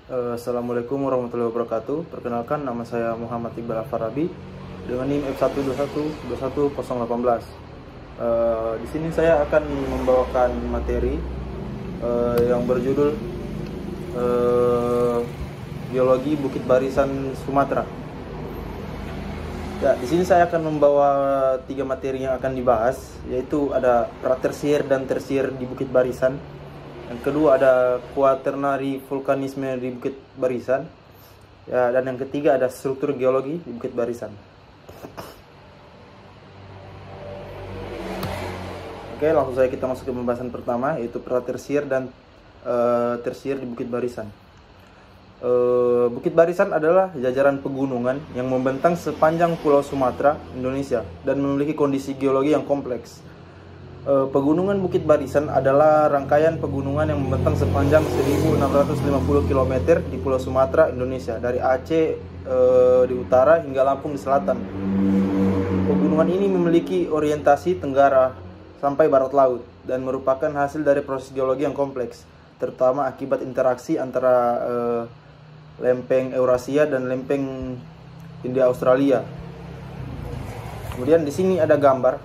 Assalamualaikum warahmatullahi wabarakatuh. Perkenalkan, nama saya Muhammad Iqbal Al-Farabi dengan NIM F121-21018. Di sini saya akan membawakan materi yang berjudul Geologi Bukit Barisan Sumatera. Ya, di sini saya akan membawa 3 materi yang akan dibahas, yaitu ada pratersier dan tersier di Bukit Barisan. Yang kedua ada kuaternari vulkanisme di Bukit Barisan. Ya, dan yang ketiga ada struktur geologi di Bukit Barisan. Oke, langsung saja kita masuk ke pembahasan pertama, yaitu pratersier dan tersier di Bukit Barisan. Bukit Barisan adalah jajaran pegunungan yang membentang sepanjang Pulau Sumatera, Indonesia, dan memiliki kondisi geologi yang kompleks. Pegunungan Bukit Barisan adalah rangkaian pegunungan yang membentang sepanjang 1650 km di Pulau Sumatera, Indonesia, dari Aceh di utara hingga Lampung di selatan. Pegunungan ini memiliki orientasi tenggara sampai barat laut dan merupakan hasil dari proses geologi yang kompleks, terutama akibat interaksi antara lempeng Eurasia dan lempeng Hindia Australia. Kemudian di sini ada gambar,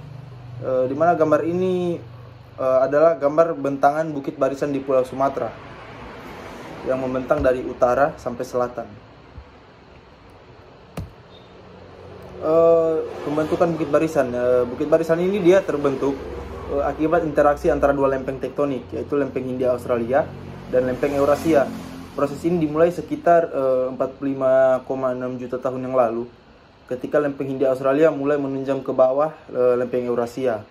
di mana gambar ini adalah gambar bentangan Bukit Barisan di Pulau Sumatera yang membentang dari utara sampai selatan. Pembentukan Bukit Barisan, Bukit Barisan ini dia terbentuk akibat interaksi antara dua lempeng tektonik, yaitu lempeng Hindia Australia dan lempeng Eurasia. Proses ini dimulai sekitar 45,6 juta tahun yang lalu, ketika lempeng Hindia Australia mulai menunjam ke bawah lempeng Eurasia,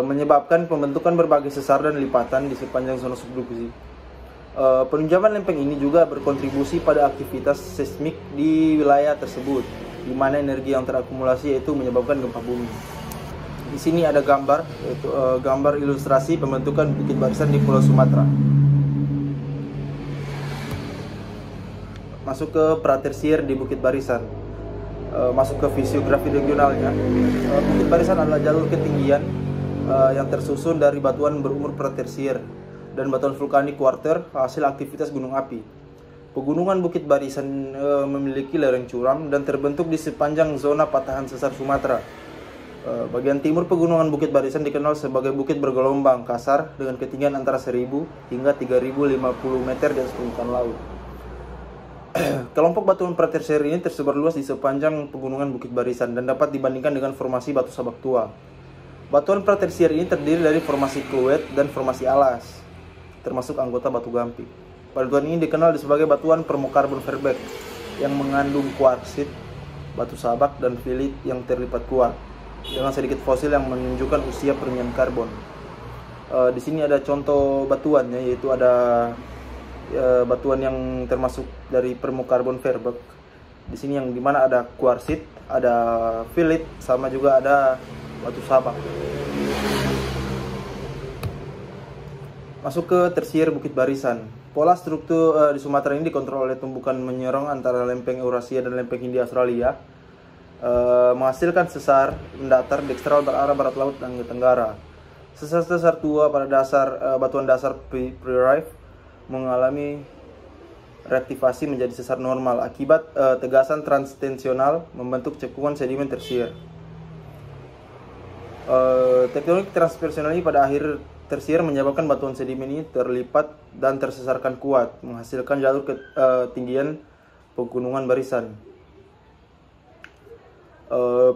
menyebabkan pembentukan berbagai sesar dan lipatan di sepanjang zona subduksi. Penunjaman lempeng ini juga berkontribusi pada aktivitas seismik di wilayah tersebut, di mana energi yang terakumulasi yaitu menyebabkan gempa bumi. Di sini ada gambar, yaitu gambar ilustrasi pembentukan Bukit Barisan di Pulau Sumatera. Masuk ke pratersier di Bukit Barisan. Masuk ke fisiografi regionalnya. Bukit Barisan adalah jalur ketinggian yang tersusun dari batuan berumur pratersier dan batuan vulkanik kuarter hasil aktivitas gunung api. Pegunungan Bukit Barisan memiliki lereng curam dan terbentuk di sepanjang zona patahan sesar Sumatera. Bagian timur pegunungan Bukit Barisan dikenal sebagai bukit bergelombang kasar dengan ketinggian antara 1000 hingga 3050 meter di atas permukaan laut. Kelompok batuan pratersier ini tersebar luas di sepanjang pegunungan Bukit Barisan dan dapat dibandingkan dengan formasi batu sabak tua. Batuan pratersier ini terdiri dari formasi kluet dan formasi alas, termasuk anggota batu gamping. Batuan ini dikenal sebagai batuan permokarbon verbeck yang mengandung kuarsit, batu sabak, dan filit yang terlipat kuat, dengan sedikit fosil yang menunjukkan usia permian karbon. Di sini ada contoh batuannya, yaitu ada batuan yang termasuk dari permokarbon verbeck. Di sini yang dimana ada kuarsit, ada filit, sama juga ada batu sabak. Masuk ke tersier Bukit Barisan. Pola struktur di Sumatera ini dikontrol oleh tumbukan menyerong antara lempeng Eurasia dan lempeng Hindia Australia, menghasilkan sesar mendatar dekstral berarah barat laut dan tenggara. Sesar-sesar tua pada dasar batuan dasar pre-rive mengalami reaktivasi menjadi sesar normal akibat tegasan transtensional membentuk cekungan sedimen tersier. Tektonik transversional ini pada akhir tersier menyebabkan batuan sedimen ini terlipat dan tersesarkan kuat, menghasilkan jalur ketinggian pegunungan barisan.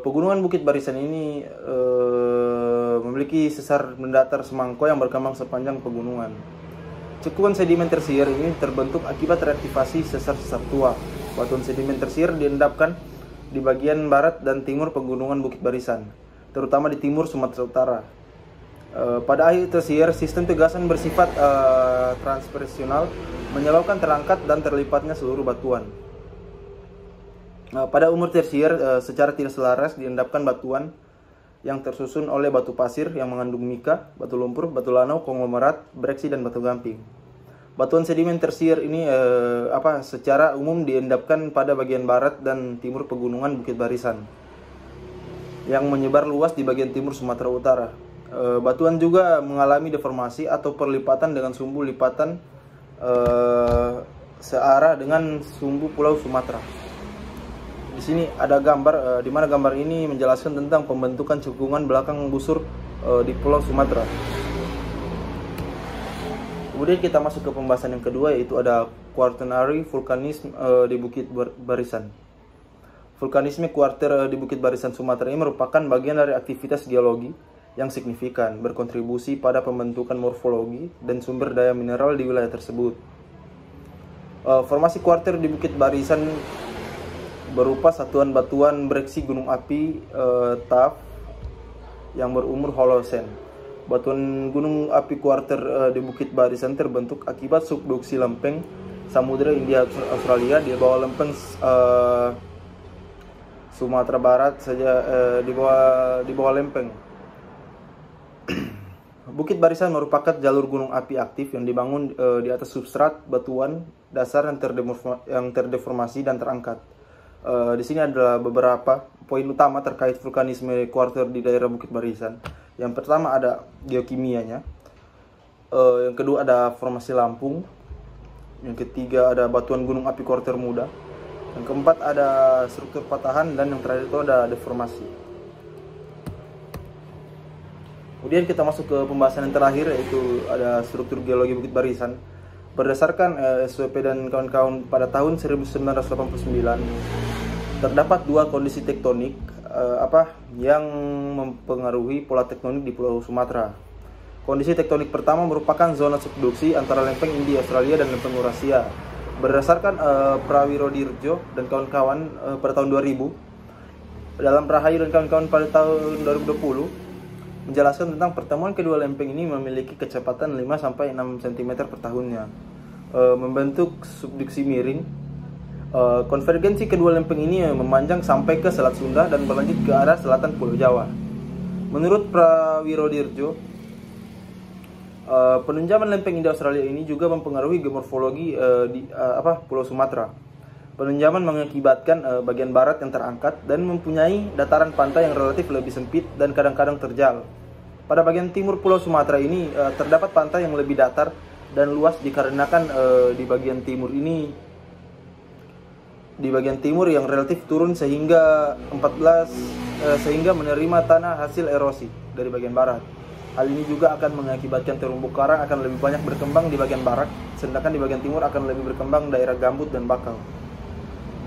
Pegunungan Bukit Barisan ini memiliki sesar mendatar semangko yang berkembang sepanjang pegunungan. Cekungan sedimen tersier ini terbentuk akibat reaktivasi sesar-sesar tua. Batuan sedimen tersier diendapkan di bagian barat dan timur pegunungan Bukit Barisan, terutama di timur Sumatera Utara. Pada akhir tersier, sistem tegasan bersifat transversional menyebabkan terangkat dan terlipatnya seluruh batuan. Pada umur tersier, secara tidak selaras diendapkan batuan yang tersusun oleh batu pasir yang mengandung mika, batu lumpur, batu lanau, konglomerat, breksi, dan batu gamping. Batuan sedimen tersier ini secara umum diendapkan pada bagian barat dan timur pegunungan Bukit Barisan yang menyebar luas di bagian timur Sumatera Utara. Batuan juga mengalami deformasi atau perlipatan dengan sumbu lipatan searah dengan sumbu Pulau Sumatera. Di sini ada gambar, di mana gambar ini menjelaskan tentang pembentukan cekungan belakang busur di Pulau Sumatera. Kemudian kita masuk ke pembahasan yang kedua, yaitu ada Quaternary vulkanisme di Bukit Barisan. Vulkanisme kuarter di Bukit Barisan Sumatera ini merupakan bagian dari aktivitas geologi yang signifikan, berkontribusi pada pembentukan morfologi dan sumber daya mineral di wilayah tersebut. Formasi kuarter di Bukit Barisan berupa satuan batuan bereaksi gunung api tuff yang berumur Holosen. Batuan gunung api kuarter di Bukit Barisan terbentuk akibat subduksi lempeng Samudra Hindia Australia di bawah lempeng Sumatera Barat saja, di bawah lempeng. Bukit Barisan merupakan jalur gunung api aktif yang dibangun di atas substrat batuan dasar yang terdeformasi dan terangkat. Di sini adalah beberapa poin utama terkait vulkanisme kuarter di daerah Bukit Barisan. Yang pertama ada geokimianya, yang kedua ada formasi Lampung, yang ketiga ada batuan gunung api kuarter muda, yang keempat ada struktur patahan, dan yang terakhir itu ada deformasi. Kemudian kita masuk ke pembahasan yang terakhir, yaitu ada struktur geologi Bukit Barisan. Berdasarkan SWP dan kawan-kawan, pada tahun 1989 terdapat dua kondisi tektonik yang mempengaruhi pola tektonik di Pulau Sumatera. Kondisi tektonik pertama merupakan zona subduksi antara lempeng Hindia Australia dan lempeng Eurasia. Berdasarkan Prawirodirjo dan kawan-kawan pada tahun 2000, dalam Rahayu dan kawan-kawan pada tahun 2020 menjelaskan tentang pertemuan kedua lempeng ini memiliki kecepatan 5-6 cm per tahunnya, membentuk subduksi miring. Konvergensi kedua lempeng ini memanjang sampai ke Selat Sunda dan berlanjut ke arah selatan Pulau Jawa. Menurut Prawirodirjo, penunjaman lempeng Hindia Australia ini juga mempengaruhi geomorfologi di Pulau Sumatera. Penunjaman mengakibatkan bagian barat yang terangkat dan mempunyai dataran pantai yang relatif lebih sempit dan kadang-kadang terjal. Pada bagian timur Pulau Sumatera ini terdapat pantai yang lebih datar dan luas dikarenakan di bagian timur yang relatif turun sehingga menerima tanah hasil erosi dari bagian barat. Hal ini juga akan mengakibatkan terumbu karang akan lebih banyak berkembang di bagian barat, sedangkan di bagian timur akan lebih berkembang daerah gambut dan bakau.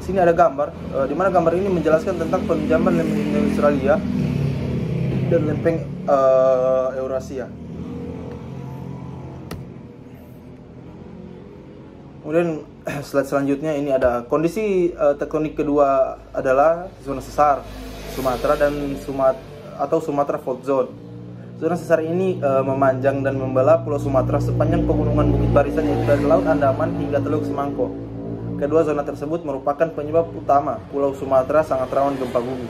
Sini ada gambar, di mana gambar ini menjelaskan tentang penunjaman lempeng Australia dan lempeng Eurasia. Kemudian slide selanjutnya ini ada kondisi tektonik kedua adalah zona sesar Sumatera dan Sumatera Fault Zone. Zona sesar ini memanjang dan membelah Pulau Sumatera sepanjang pegunungan Bukit Barisan, yaitu dari Laut Andaman hingga Teluk Semangko. Kedua zona tersebut merupakan penyebab utama Pulau Sumatera sangat rawan gempa bumi.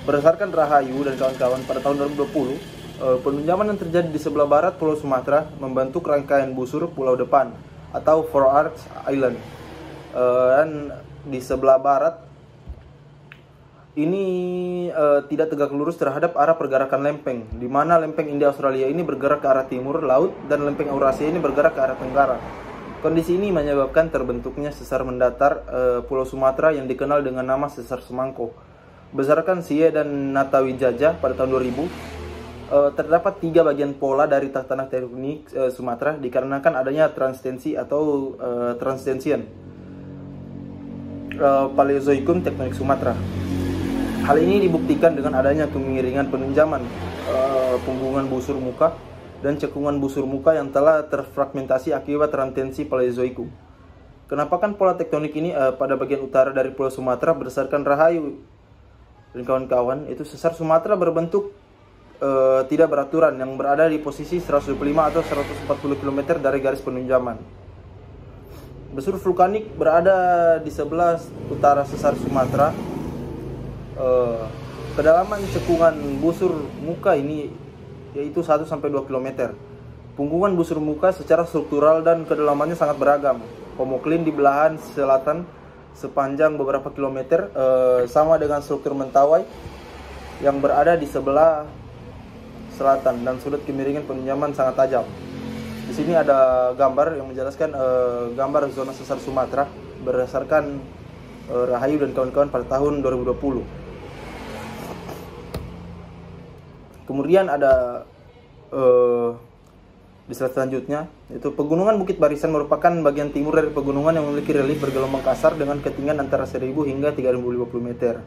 Berdasarkan Rahayu dan kawan-kawan pada tahun 2020, penunjaman yang terjadi di sebelah barat Pulau Sumatera membentuk rangkaian busur Pulau Depan atau Four Arcs Island, dan di sebelah barat ini tidak tegak lurus terhadap arah pergerakan lempeng, di mana lempeng Hindia Australia ini bergerak ke arah timur laut dan lempeng Eurasia ini bergerak ke arah tenggara. Kondisi ini menyebabkan terbentuknya sesar mendatar Pulau Sumatera yang dikenal dengan nama Sesar Semangko. Berdasarkan Sie dan Natawijaya pada tahun 2000, terdapat 3 bagian pola dari tanah tektonik Sumatera dikarenakan adanya transtensi atau transtensian Paleozoikum tektonik Sumatera. Hal ini dibuktikan dengan adanya kemiringan penunjaman punggungan busur muka dan cekungan busur muka yang telah terfragmentasi akibat transtensi Paleozoikum. Kenapakan pola tektonik ini pada bagian utara dari Pulau Sumatera berdasarkan Rahayu dan kawan-kawan, itu sesar Sumatera berbentuk tidak beraturan yang berada di posisi 125 atau 140 km dari garis penunjaman. Busur vulkanik berada di sebelah utara sesar Sumatera. Kedalaman cekungan busur muka ini yaitu 1-2 km. Punggungan busur muka secara struktural dan kedalamannya sangat beragam. Homoklin di belahan selatan sepanjang beberapa kilometer, sama dengan struktur Mentawai yang berada di sebelah selatan, dan sudut kemiringan penunjaman sangat tajam. Di sini ada gambar yang menjelaskan gambar zona sesar Sumatera berdasarkan Rahayu dan kawan-kawan pada tahun 2020. Kemudian ada di slide selanjutnya, yaitu pegunungan Bukit Barisan merupakan bagian timur dari pegunungan yang memiliki relief bergelombang kasar dengan ketinggian antara 1000 hingga 3050 meter.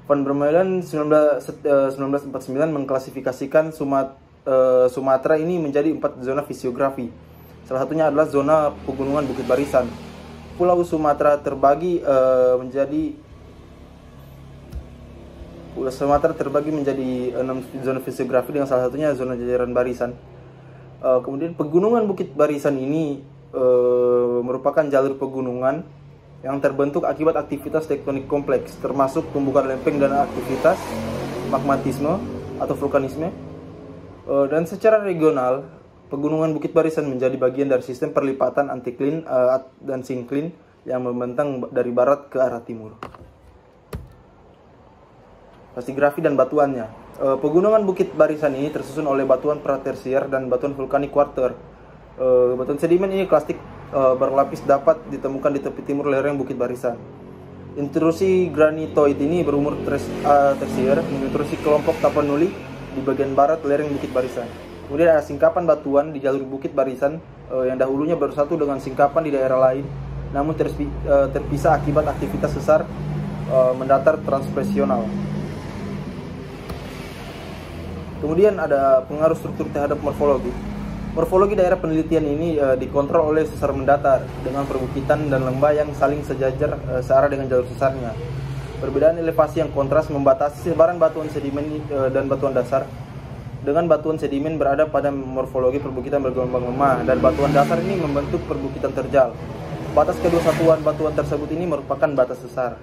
Van Vermeulen 1949 mengklasifikasikan Sumatera ini menjadi 4 zona fisiografi. Salah satunya adalah zona pegunungan Bukit Barisan. Pulau Sumatera terbagi menjadi 6 zona fisiografi dengan salah satunya zona jajaran barisan. Kemudian pegunungan Bukit Barisan ini merupakan jalur pegunungan yang terbentuk akibat aktivitas tektonik kompleks, termasuk tumbukan lempeng dan aktivitas magmatisme atau vulkanisme. Dan secara regional, pegunungan Bukit Barisan menjadi bagian dari sistem perlipatan antiklin dan sinklin yang membentang dari barat ke arah timur. Stratigrafi dan batuannya. Pegunungan Bukit Barisan ini tersusun oleh batuan pratersier dan batuan vulkanik quarter. Batuan sedimen ini klastik berlapis dapat ditemukan di tepi timur lereng Bukit Barisan. Intrusi granitoid ini berumur tersier, mengintrusi kelompok Tapanuli di bagian barat lereng Bukit Barisan. Kemudian ada singkapan batuan di jalur Bukit Barisan yang dahulunya bersatu dengan singkapan di daerah lain, namun terpisah akibat aktivitas sesar mendatar transpresional. Kemudian ada pengaruh struktur terhadap morfologi. Morfologi daerah penelitian ini dikontrol oleh sesar mendatar dengan perbukitan dan lembah yang saling sejajar searah dengan jalur sesarnya. Perbedaan elevasi yang kontras membatasi sebaran batuan sedimen dan batuan dasar. Dengan batuan sedimen berada pada morfologi perbukitan bergelombang lemah dan batuan dasar ini membentuk perbukitan terjal. Batas kedua satuan batuan tersebut ini merupakan batas sesar.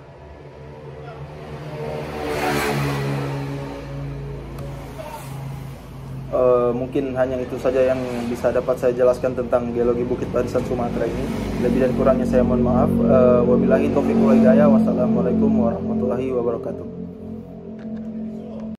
Mungkin hanya itu saja yang bisa dapat saya jelaskan tentang geologi Bukit Barisan Sumatera ini. Lebih dan kurangnya saya mohon maaf. Wabillahi taufiq wal hidayah. Wassalamualaikum warahmatullahi wabarakatuh.